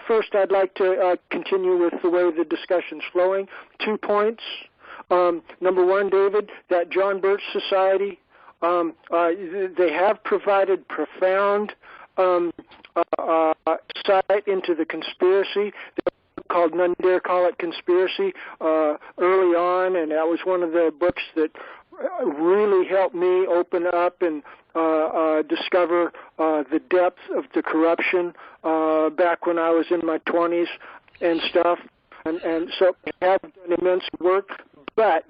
First, I'd like to continue with the way the discussion's flowing. 2 points. Number one, David, that John Birch Society, they have provided profound insight into the conspiracy called None Dare Call It Conspiracy early on, and that was one of the books that really helped me open up and discover the depth of the corruption back when I was in my 20s and stuff. And so I have done immense work, but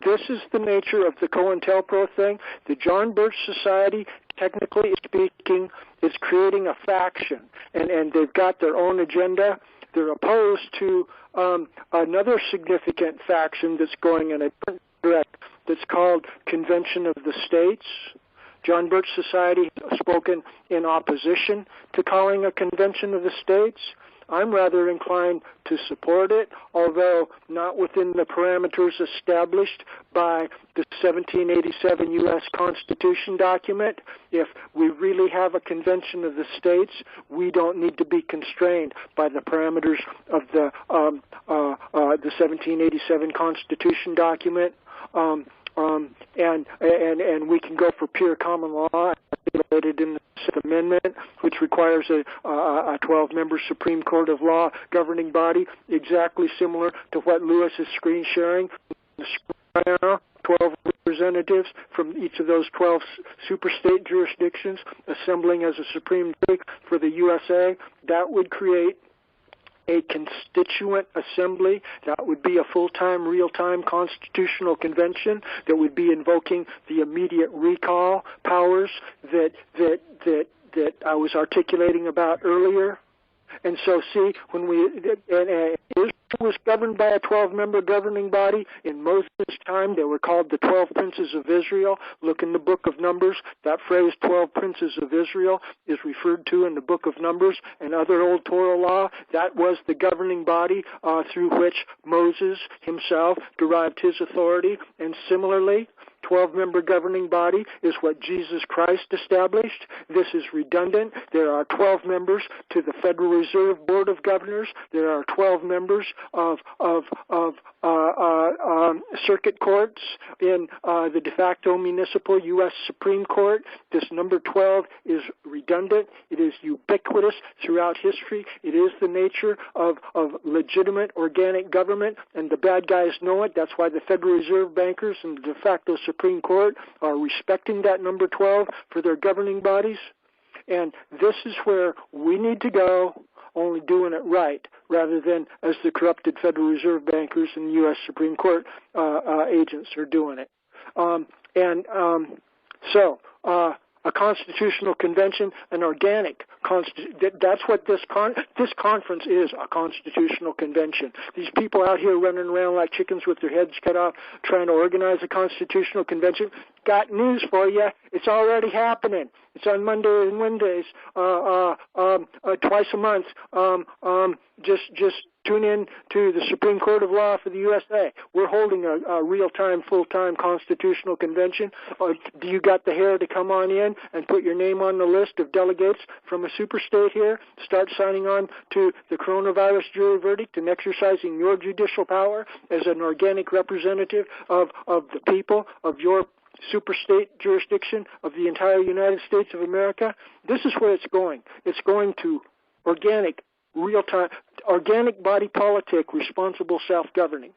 this is the nature of the COINTELPRO thing. The John Birch Society, technically speaking, is creating a faction, and they've got their own agenda. They're opposed to another significant faction that's going in a different direction that's called Convention of the States. John Birch Society has spoken in opposition to calling a Convention of the States. I'm rather inclined to support it, although not within the parameters established by the 1787 U.S. Constitution document. If we really have a Convention of the States, we don't need to be constrained by the parameters of the 1787 Constitution document. And we can go for pure common law regulated in the Sixth Amendment, which requires a 12-member Supreme Court of Law governing body, exactly similar to what Lewis is screen sharing. 12 representatives from each of those 12 superstate jurisdictions assembling as a Supreme Court for the USA. That would create a constituent assembly. That would be a full-time, real-time constitutional convention that would be invoking the immediate recall powers that I was articulating about earlier. And so, see, when Israel was governed by a 12-member governing body. In Moses' time, they were called the 12 Princes of Israel. Look in the book of Numbers. That phrase, 12 Princes of Israel, is referred to in the book of Numbers and other old Torah law. That was the governing body through which Moses himself derived his authority. And similarly, 12-member governing body is what Jesus Christ established. This is redundant. There are 12 members to the Federal Reserve Board of Governors. There are 12 members of circuit courts in the de facto municipal U.S. Supreme Court. This number 12 is redundant. It is ubiquitous throughout history. It is the nature of legitimate organic government, and the bad guys know it. That's why the Federal Reserve bankers and the de facto Supreme Court are respecting that number 12 for their governing bodies. And this is where we need to go, only doing it right, rather than as the corrupted Federal Reserve bankers and U.S. Supreme Court agents are doing it. So a constitutional convention, an organic that's what this conference is, a constitutional convention. These people out here running around like chickens with their heads cut off trying to organize a constitutional convention, got news for you. It's already happening. It's on Monday and Wednesdays, twice a month. Just tune in to the Supreme Court of Law for the USA. We're holding a real-time, full-time constitutional convention. Do you got the hair to come on in and put your name on the list of delegates from a superstate here? Start signing on to the coronavirus jury verdict and exercising your judicial power as an organic representative of the people of your superstate jurisdiction of the entire United States of America. This is where it's going. It's going to organic, real-time, organic body politic, responsible self-governing.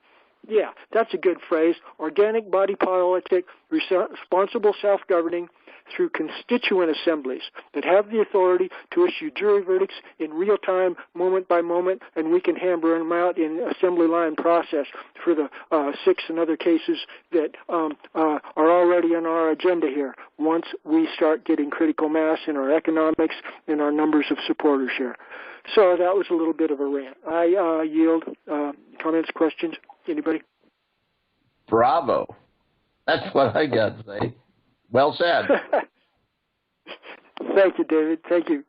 Yeah, that's a good phrase. Organic body politic, responsible self-governing through constituent assemblies that have the authority to issue jury verdicts in real time, moment by moment, and we can hammer them out in assembly line process for the 6 and other cases that are already on our agenda here once we start getting critical mass in our economics and our numbers of supporters here. So that was a little bit of a rant. I yield. Comments, questions? Anybody? Bravo. That's what I got to say. Well said. Thank you, David. Thank you.